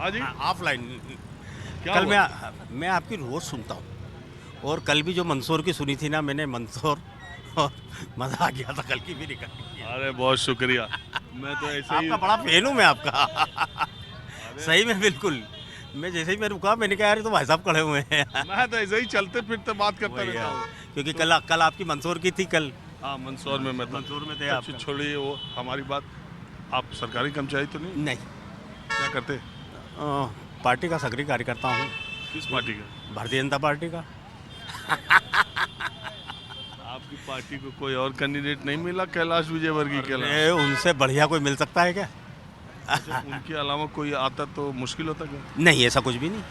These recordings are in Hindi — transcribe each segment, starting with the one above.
हाँ जी। ऑफलाइन। क्या कल हुआ? मैं आपकी रोज़ सुनता हूँ, और कल भी जो मंदसौर की सुनी थी ना मैंने, मंदसौर, और मज़ा आ गया था, कल की भी रिकॉर्ड की है। अरे बहुत शुक्रिया। मैं तो ऐसे ही। आपका बड़ा फैन हूँ मैं आपका। अरे सही में बिल्कुल। मैं जैसे ही मैं रुका मैंने कहा यार तो भाई साहब खड़े हुए हैं। मैं तो ऐसे ही चलते फिरते बात करता वही रहता है, हूँ। क्योंकि तो कल आपकी मंदसौर की थी कल। हाँ, मंदसौर में मैं था। मंदसौर में थे अच्छा, आपका। छोड़िए वो हमारी बात। आप सरकारी कर्मचारी तो नहीं? नहीं। क्या करते? पार्टी का सक्रिय कार्यकर्ता हूँ। किस पार्टी का? भारतीय जनता पार्टी का। आपकी पार्टी को कोई और कैंडिडेट नहीं मिला कैलाश विजयवर्गीय के अरे अलावा? उनसे बढ़िया कोई मिल सकता है क्या? अच्छा, उनके अलावा कोई आता तो मुश्किल होता क्या? नहीं, ऐसा कुछ भी नहीं।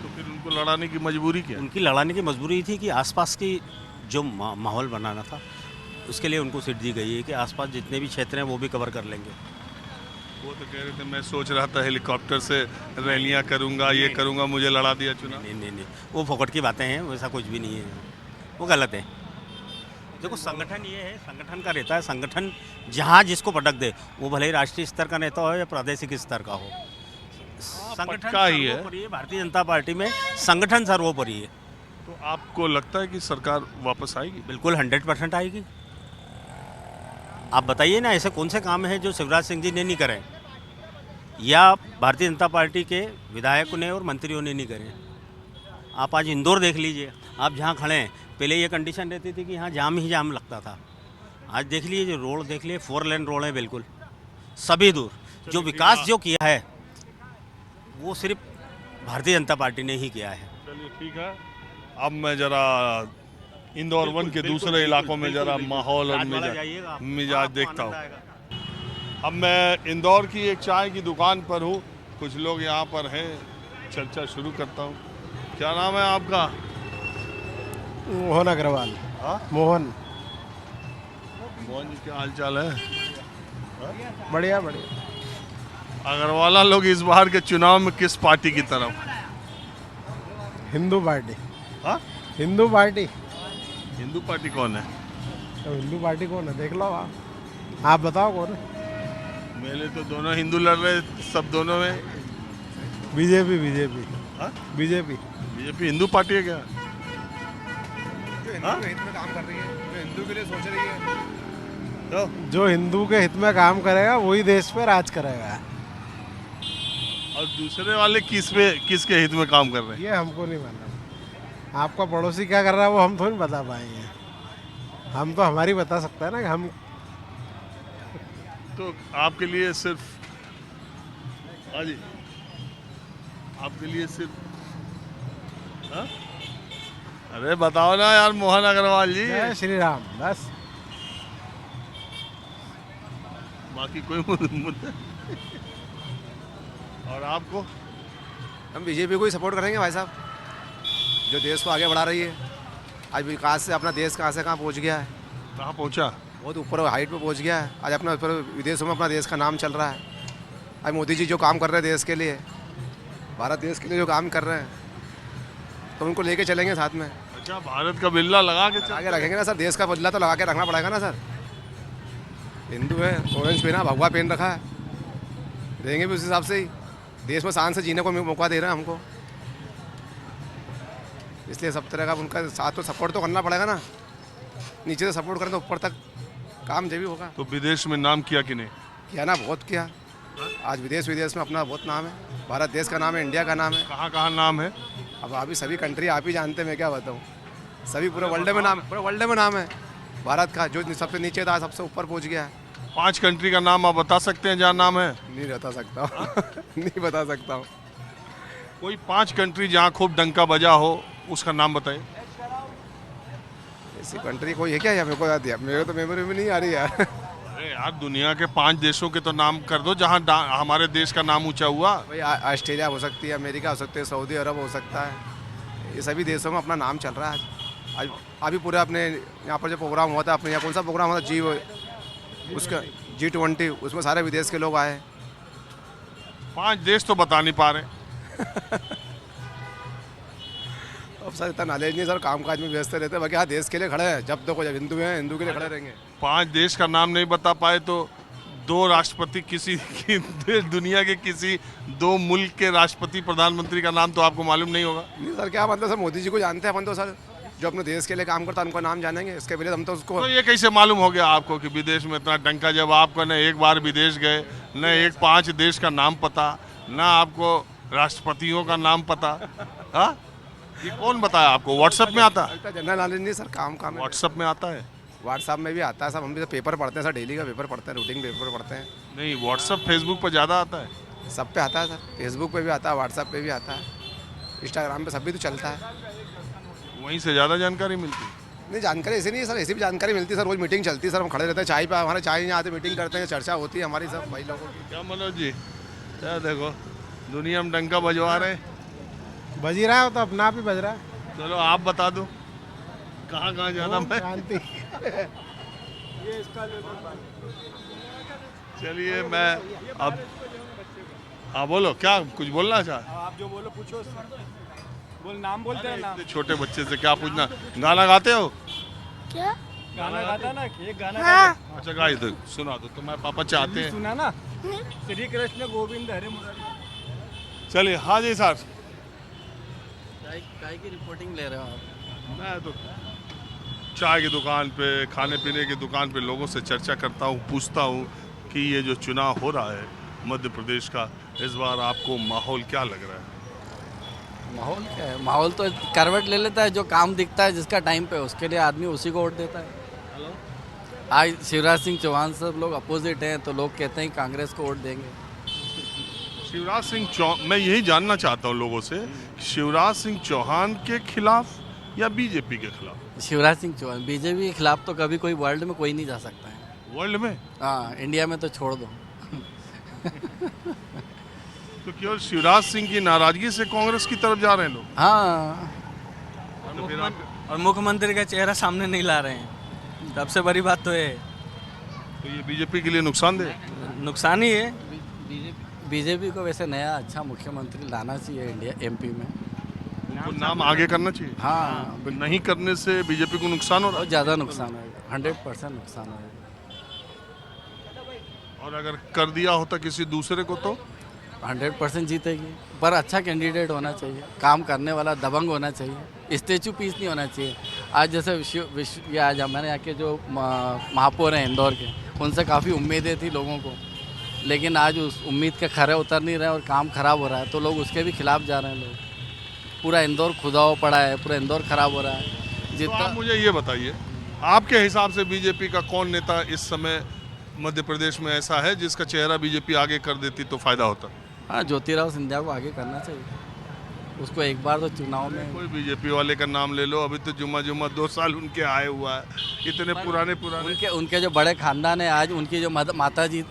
तो फिर उनको लड़ाने की मजबूरी क्या? उनकी लड़ाने की मजबूरी थी कि आसपास की जो माहौल बनाना था, उसके लिए उनको सीट दी गई है कि आसपास जितने भी क्षेत्र हैं वो भी कवर कर लेंगे। वो तो कह रहे थे मैं सोच रहा था हेलीकॉप्टर से रैलियां करूंगा, ये करूंगा, मुझे लड़ा दिया चुनाव। नहीं नहीं नहीं, वो फोकट की बातें हैं, वैसा कुछ भी नहीं है, वो गलत है। देखो संगठन ये है, संगठन का रहता है, संगठन जहाँ जिसको पटक दे, वो भले ही राष्ट्रीय स्तर का नेता हो या प्रादेशिक स्तर का हो, संगठन पक्का ही है। सर्वोपरि है। भारतीय जनता पार्टी में संगठन सर्वोपरि है। तो आपको लगता है कि सरकार वापस आएगी? बिल्कुल 100% आएगी। आप बताइए ना, ऐसे कौन से काम हैं जो शिवराज सिंह जी ने नहीं करे, या भारतीय जनता पार्टी के विधायकों ने और मंत्रियों ने नहीं करे। आप आज इंदौर देख लीजिए, आप जहाँ खड़े हैं, पहले ये कंडीशन रहती थी कि यहाँ जाम ही जाम लगता था। आज देख लीजिए, जो रोड देख लिए, 4 लेन रोड है बिल्कुल, सभी दूर। जो विकास जो किया है वो सिर्फ भारतीय जनता पार्टी ने ही किया है। चलिए ठीक है। अब मैं जरा इंदौर वन के दूसरे इलाकों में जरा माहौल और मिजाज देखता हूँ। अब मैं इंदौर की एक चाय की दुकान पर हूँ, कुछ लोग यहाँ पर हैं, चर्चा शुरू करता हूँ। क्या नाम है आपका? मोहन अग्रवाल। हाँ? मोहन। मोहन जी, क्या हाल चाल है? बढ़िया बढ़िया। अग्रवाला लोग इस बार के चुनाव में किस पार्टी की तरफ? हिंदू पार्टी। हाँ? हिंदू पार्टी। हिंदू पार्टी कौन है? तो हिंदू पार्टी कौन है देख लो आप बताओ कौन है। मेले तो दोनों हिंदू लड़ रहे, सब दोनों में। बीजेपी बीजेपी हाँ? बीजेपी। बीजेपी हिंदू पार्टी है क्या? जो हिंदू के हित में काम कर रही है, जो हिंदू के लिए सोच रही है। तो जो हिंदू के हित में काम करेगा वही देश पे राज करेगा। और दूसरे वाले किसके हित में काम कर रहे हैं? ये हमको नहीं मालूम। आपका पड़ोसी क्या कर रहा है वो हम थोड़ी बता पाएंगे। हम तो हमारी बता सकते हैं ना कि हम। तो आपके लिए सिर्फ, हाँ जी, आपके लिए सिर्फ, हाँ? अरे बताओ ना यार मोहन अग्रवाल जी। जय श्री राम बस। बाकी कोई मुद्दा? और आपको? हम बीजेपी को ही सपोर्ट करेंगे भाई साहब, जो देश को आगे बढ़ा रही है। आज विकास से अपना देश कहाँ से कहाँ पहुँच गया है, कहाँ पहुँचा? बहुत ऊपर हाइट पे पहुँच गया है। आज अपना ऊपर विदेशों में अपना देश का नाम चल रहा है। आज मोदी जी जो काम कर रहे हैं देश के लिए, भारत देश के लिए जो काम कर रहे हैं, तो उनको लेके चलेंगे साथ में। अच्छा, भारत का बिल्ला लगा के आगे रखेंगे ना सर, देश का बदला तो लगा के रखना पड़ेगा ना सर। हिंदू है, ऑरेंज पहना, भगवा पहन रखा है, रहेंगे भी उस हिसाब से ही। देश में शान से जीने को मौका दे रहे हैं हमको, इसलिए सब तरह का उनका साथ तो सपोर्ट तो करना पड़ेगा ना। नीचे से सपोर्ट करें तो ऊपर तक काम जब भी होगा। तो विदेश में नाम किया कि नहीं? किया ना, बहुत किया। आज विदेश में अपना बहुत नाम है। भारत देश का नाम है, इंडिया का नाम है। कहाँ कहाँ नाम है? अब अभी सभी कंट्री आप ही जानते हैं, मैं क्या बताऊँ। सभी पूरे वर्ल्ड में नाम, पूरे वर्ल्ड में नाम है भारत का। जो सबसे नीचे था सबसे ऊपर पहुँच गया है। 5 कंट्री का नाम आप बता सकते हैं जहाँ नाम है? नहीं बता सकता हूँ। नहीं बता सकता हूँ। कोई 5 कंट्री जहाँ खूब डंका बजा हो, उसका नाम बताइए। ऐसी कंट्री कोई है क्या यार? मेरे को याद, मेरे तो मेमोरी में नहीं आ रही यार। अरे यार, दुनिया के 5 देशों के तो नाम कर दो जहाँ हमारे देश का नाम ऊंचा हुआ। भाई ऑस्ट्रेलिया हो सकती है, अमेरिका हो सकती है, सऊदी अरब हो सकता है। ये सभी देशों में अपना नाम चल रहा है। आज अभी पूरे अपने यहाँ पर जो प्रोग्राम हुआ था, अपने यहाँ कौन सा प्रोग्राम हुआ था, उसका G20, उसमें सारे विदेश के लोग आए। 5 देश तो बता नहीं पा रहे। अब सर इतना नॉलेज नहीं सर, काम काज में व्यस्त रहते हैं। बाकी हाँ, देश के लिए खड़े हैं। जब देखो, जब हिंदू हैं, हिंदू के लिए खड़े रहेंगे। 5 देश का नाम नहीं बता पाए तो दो राष्ट्रपति किसी दुनिया के किसी दो मुल्क के राष्ट्रपति प्रधानमंत्री का नाम तो आपको मालूम नहीं होगा? नहीं सर, क्या मतलब सर, मोदी जी को जानते हैं अपन तो सर, जो अपने देश के लिए काम करता है उनका नाम जानेंगे, इसके पहले हम तो उसको। तो ये कैसे मालूम हो गया आपको कि विदेश में इतना डंका, जब आपको न एक बार विदेश गए, न एक 5 देश का नाम पता, न आपको राष्ट्रपतियों का नाम पता? हाँ, ये कौन बताया आपको? व्हाट्सएप में आता है? जनरल नॉलेज नहीं सर, काम काम व्हाट्सएप में आता है? व्हाट्सएप में भी आता है सब, हम भी तो पेपर पढ़ते हैं सर, डेली का पेपर पढ़ते हैं, रूटीन पेपर पढ़ते हैं। नहीं, व्हाट्सएप फेसबुक पर ज़्यादा आता है? सब पे आता है सर, फेसबुक पे भी आता है, व्हाट्सएप पे भी आता है, इंस्टाग्राम पे सब भी तो चलता है। वहीं से ज़्यादा जानकारी मिलती है? नहीं, जानकारी ऐसी नहीं है सर, ऐसी भी जानकारी मिलती है सर, रोज मीटिंग चलती है सर, हम खड़े रहते हैं चाय पे, हमारे चाय यहाँ आते मीटिंग करते हैं, चर्चा होती है हमारी सब भाई लोगों की। क्या मनोज जी, क्या देखो दुनिया में डंका बजवा रहे, बज ही रहा है, वो तो अपना आप ही बज रहा है। चलो आप बता दो कहाँ कहाँ जाना मैं? शांति। चलिए मैं अब, हाँ बोलो, क्या कुछ बोलना चाह? आप जो बोलो पूछो, बोल, नाम बोलते हैं नाम। छोटे बच्चे से क्या पूछना? गाना गाते हो? क्या? गाना गाता ना, एक गाना हाँ। गाता। अच्छा गाई दो, सुना दो, तुम्हारे पापा चाहते हैं। सुना ना, श्री कृष्ण गोविंद हरे मुरारी। चलिए, हाँ जी सर। काय की रिपोर्टिंग ले रहे हो आप? मैं तो चाय की दुकान पे, खाने पीने की दुकान पे लोगों से चर्चा करता हूँ, पूछता हूँ कि ये जो चुनाव हो रहा है मध्य प्रदेश का, इस बार आपको माहौल क्या लग रहा है? माहौल क्या है? माहौल तो करवट ले लेता है, जो काम दिखता है जिसका टाइम पे, उसके लिए आदमी उसी को वोट देता है। आज शिवराज सिंह चौहान सब लोग अपोजिट हैं, तो लोग कहते हैं कांग्रेस को वोट देंगे। शिवराज सिंह चौहान, मैं यही जानना चाहता हूँ लोगों से, शिवराज सिंह चौहान के खिलाफ या बीजेपी के खिलाफ? शिवराज सिंह चौहान, बीजेपी के खिलाफ तो कभी कोई वर्ल्ड में कोई नहीं जा सकता है। वर्ल्ड में? हाँ, इंडिया में तो छोड़ दो। तो केवल शिवराज सिंह की नाराजगी से कांग्रेस की तरफ जा रहे हैं लोग? हाँ, तो फिर आप, और मुख्यमंत्री का चेहरा सामने नहीं ला रहे हैं, सबसे बड़ी बात तो है। तो ये बीजेपी के लिए नुकसानदेह है? नुकसान ही है। बीजेपी को वैसे नया अच्छा मुख्यमंत्री लाना चाहिए इंडिया, एमपी में। तो नाम आगे करना चाहिए। हाँ, नहीं करने से बीजेपी को नुकसान हो रहा बहुत ज़्यादा नुकसान होगा, 100% नुकसान होगा। है, और अगर कर दिया होता किसी दूसरे को तो? 100% जीतेगी, पर अच्छा कैंडिडेट होना चाहिए, काम करने वाला, दबंग होना चाहिए, स्टेचू पीस नहीं होना चाहिए। आज जैसे विश्व ये आज हमारे यहाँ के जो महापौर हैं इंदौर के, उनसे काफ़ी उम्मीदें थी लोगों को, लेकिन आज उस उम्मीद के खरे उतर नहीं रहे और काम खराब हो रहा है, तो लोग उसके भी खिलाफ जा रहे हैं। लोग, पूरा इंदौर खुदा हुआ पड़ा है, पूरा इंदौर खराब हो रहा है। तो जितना आप मुझे ये बताइए, आपके हिसाब से बीजेपी का कौन नेता इस समय मध्य प्रदेश में ऐसा है जिसका चेहरा बीजेपी आगे कर देती तो फायदा होता? हाँ, ज्योतिराव सिंधिया को आगे करना चाहिए, उसको एक बार तो चुनाव में। कोई बीजेपी वाले का नाम ले लो, अभी तो जुम्मा 2 साल उनके आए हुआ है, इतने पुराने उनके जो बड़े खानदान है, आज उनकी जो माता जी,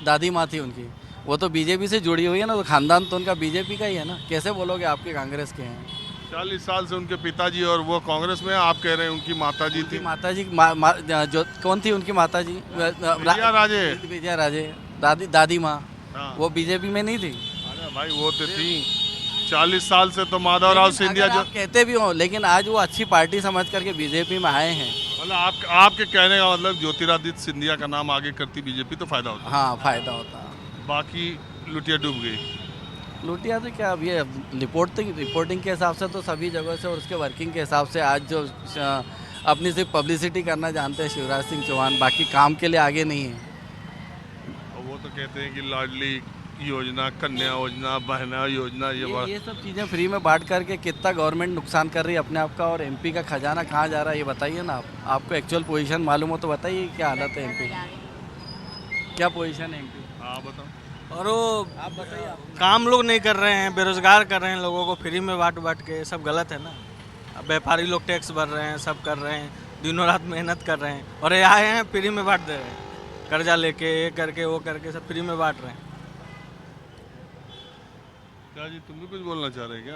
दादी माँ थी उनकी, वो तो बीजेपी से जुड़ी हुई है ना, तो खानदान तो उनका बीजेपी का ही है ना, कैसे बोलोगे आपके कांग्रेस के हैं? 40 साल से उनके पिताजी और वो कांग्रेस में, आप कह रहे हैं उनकी माताजी थी? माताजी जो कौन थी उनकी माताजी? विजया राजे। विजया राजे, दादी माँ, हाँ। वो बीजेपी में नहीं थी? अरे भाई वो तो थी, 40 साल से तो माधवराव सिंधिया जो कहते भी हो, लेकिन आज वो अच्छी पार्टी समझ करके बीजेपी में आए हैं। मतलब आपके कहने का मतलब ज्योतिरादित्य सिंधिया का नाम आगे करती बीजेपी तो फायदा होता? हाँ, फायदा होता। बाकी लुटिया डूब गई। लुटिया तो क्या, अब ये रिपोर्टिंग के हिसाब से तो सभी जगह से, और उसके वर्किंग के हिसाब से आज जो अपनी सिर्फ पब्लिसिटी करना जानते हैं शिवराज सिंह चौहान, बाकी काम के लिए आगे नहीं है। और वो तो कहते हैं कि लाडली योजना, कन्या योजना, बहना योजना, ये सब चीज़ें फ्री में बांट करके कितना गवर्नमेंट नुकसान कर रही है अपने आप का, और एमपी का खजाना कहाँ जा रहा है ये बताइए ना। आपको एक्चुअल पोजीशन मालूम हो तो बताइए क्या हालत है एमपी की, क्या पोजीशन है एमपी? हाँ बताओ। और वो आप बताइए। काम लोग नहीं कर रहे हैं, बेरोजगार कर रहे हैं लोगों को फ्री में बांट के, सब गलत है ना। अब व्यापारी लोग टैक्स भर रहे हैं, सब कर रहे हैं, दिनों रात मेहनत कर रहे हैं, और ये आए हैं फ्री में बांट दे रहे हैं, कर्जा लेके, ये करके वो करके सब फ्री में बांट रहे हैं। क्या जी, तुम भी कुछ बोलना चाह रहे हैं क्या?